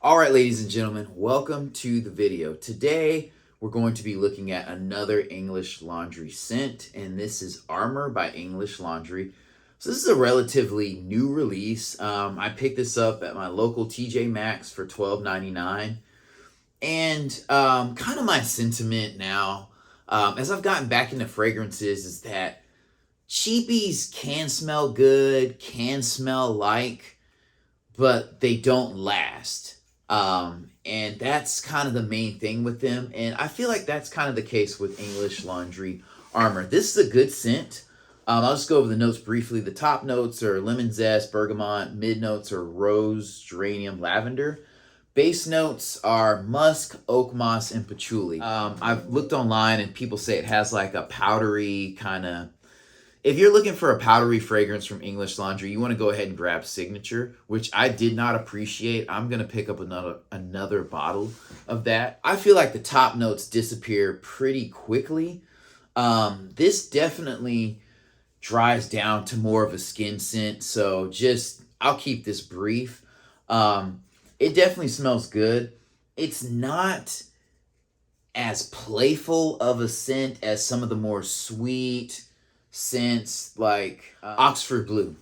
All right, ladies and gentlemen, welcome to the video. Today, we're going to be looking at another English laundry scent, and this is Armour by English Laundry. So this is a relatively new release. I picked this up at my local TJ Maxx for $12.99. And kind of my sentiment now, as I've gotten back into fragrances, is that cheapies can smell good, can smell like, but they don't last. And that's kind of the main thing with them. And I feel like that's kind of the case with English Laundry Armour. This is a good scent. I'll just go over the notes briefly. The top notes are lemon zest, bergamot. Mid notes are rose, geranium, lavender. Base notes are musk, oak moss, and patchouli. I've looked online and people say it has like a powdery kind of... If you're looking for a powdery fragrance from English Laundry, you want to go ahead and grab Signature, which I did not appreciate. I'm going to pick up another bottle of that. I feel like the top notes disappear pretty quickly. This definitely dries down to more of a skin scent, so I'll keep this brief. It definitely smells good. It's not as playful of a scent as some of the more sweet scents like Oxford Blue.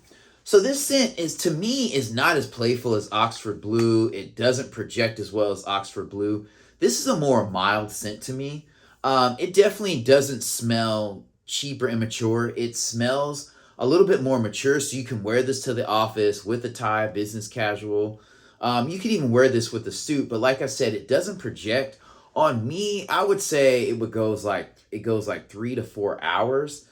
So this scent to me is not as playful as Oxford Blue. It doesn't project as well as Oxford Blue. This is a more mild scent to me. It definitely doesn't smell cheap or immature. It smells a little bit more mature, so you can wear this to the office with a tie, business casual. You could even wear this with a suit, but like I said, it doesn't project. On me, I would say it goes like 3 to 4 hours.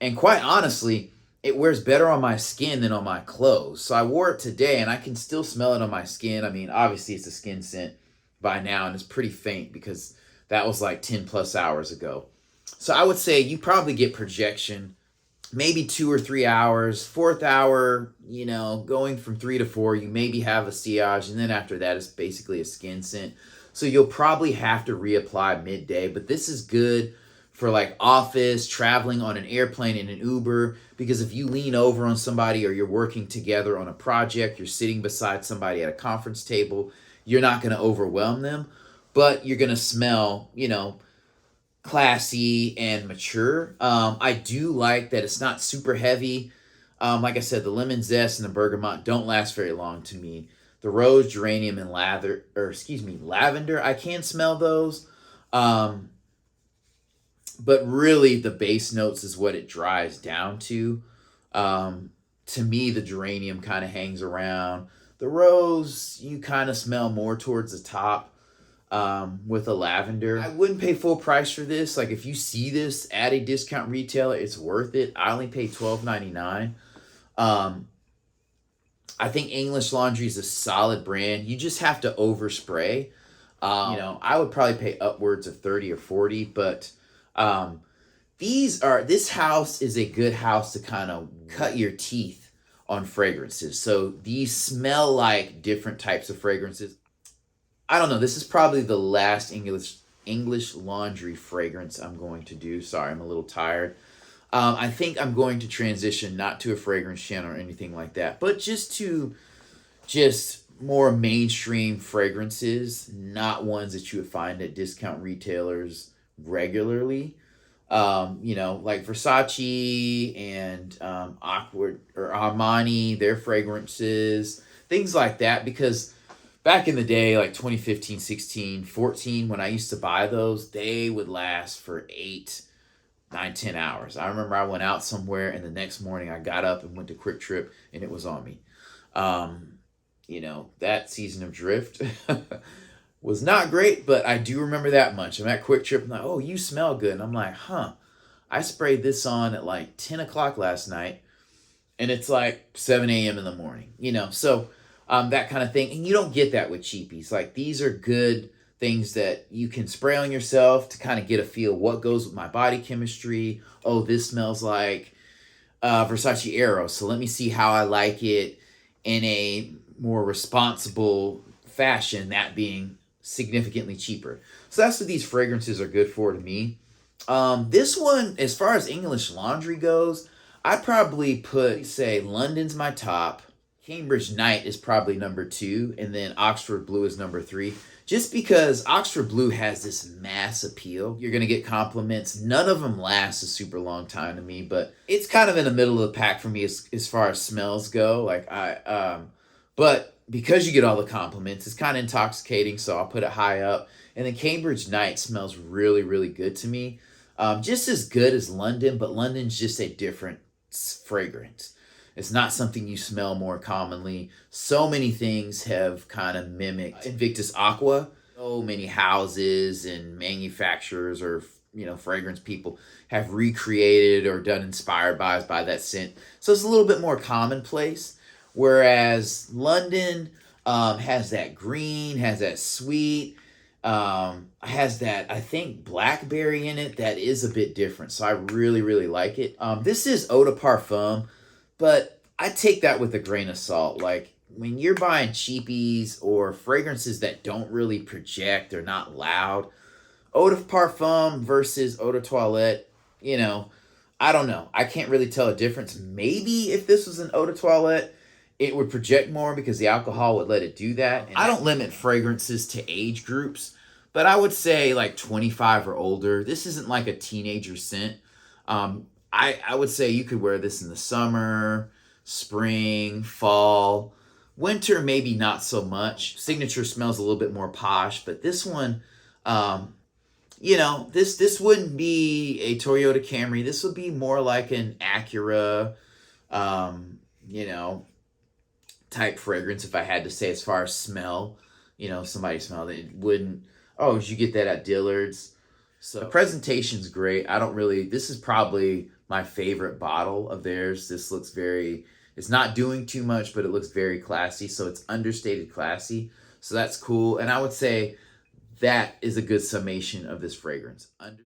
And quite honestly, it wears better on my skin than on my clothes. So I wore it today and I can still smell it on my skin. I mean, obviously it's a skin scent by now and it's pretty faint because that was like 10 plus hours ago. So I would say you probably get projection, maybe 2 or 3 hours. Fourth hour, going from 3 to 4, you maybe have a sillage. And then after that, it's basically a skin scent. So you'll probably have to reapply midday, but this is good for like office, traveling on an airplane, in an Uber, because if you lean over on somebody or you're working together on a project, you're sitting beside somebody at a conference table, you're not going to overwhelm them, but you're going to smell, classy and mature. I do like that it's not super heavy. Like I said, the lemon zest and the bergamot don't last very long to me. The rose, geranium, and lavender, I can smell those. But really, the base notes is what it dries down to. To me, the geranium kind of hangs around. The rose, you kind of smell more towards the top with the lavender. I wouldn't pay full price for this. Like, if you see this at a discount retailer, it's worth it. I only paid $12.99. I think English Laundry is a solid brand. You just have to overspray. I would probably pay upwards of 30 or 40, but... this house is a good house to kind of cut your teeth on fragrances. So these smell like different types of fragrances. I don't know. This is probably the last English Laundry fragrance I'm going to do. Sorry, I'm a little tired. I think I'm going to transition not to a fragrance channel or anything like that, but just more mainstream fragrances, not ones that you would find at discount retailers regularly. Like Versace and Armani, their fragrances, things like that, because back in the day, like 2015, 16, 14, when I used to buy those, they would last for 8, 9, 10 hours. I remember I went out somewhere and the next morning I got up and went to Quick Trip and it was on me. That season of Drift was not great, but I do remember that much. I'm at Quick Trip and I'm like, oh, you smell good. And I'm like, I sprayed this on at like 10 o'clock last night and it's like 7 a.m. in the morning, So that kind of thing. And you don't get that with cheapies. Like, these are good things that you can spray on yourself to kind of get a feel what goes with my body chemistry. Oh, this smells like Versace Eros, so let me see how I like it in a more responsible fashion, that being significantly cheaper. So that's what these fragrances are good for to me. This one, as far as English Laundry goes, I'd probably say London's my top. Cambridge Night is probably number 2, and then Oxford Blue is number 3. Just because Oxford Blue has this mass appeal. You're going to get compliments. None of them last a super long time to me, but it's kind of in the middle of the pack for me as far as smells go. But because you get all the compliments, it's kind of intoxicating, so I'll put it high up. And then Cambridge Night smells really, really good to me. Just as good as London, but London's just a different fragrance. It's not something you smell more commonly. So many things have kind of mimicked Invictus Aqua. So many houses and manufacturers or fragrance people have recreated or done inspired by that scent. So it's a little bit more commonplace. Whereas London has that green, has that sweet, has that, I think, blackberry in it that is a bit different. So I really, really like it. This is Eau de Parfum, but I take that with a grain of salt. Like, when you're buying cheapies or fragrances that don't really project, they're not loud, Eau de Parfum versus Eau de Toilette, I don't know. I can't really tell a difference. Maybe if this was an Eau de Toilette, it would project more because the alcohol would let it do that. And I don't limit fragrances to age groups, but I would say like 25 or older. This isn't like a teenager scent. I would say you could wear this in the summer, spring, fall. Winter, maybe not so much. Signature smells a little bit more posh, but this one, this wouldn't be a Toyota Camry. This would be more like an Acura, type fragrance, if I had to say, as far as smell. Somebody smelled it, wouldn't, oh, did you get that at Dillard's? So the presentation's great. This is probably my favorite bottle of theirs. This looks it's not doing too much, but it looks very classy. So it's understated classy. So that's cool. And I would say that is a good summation of this fragrance.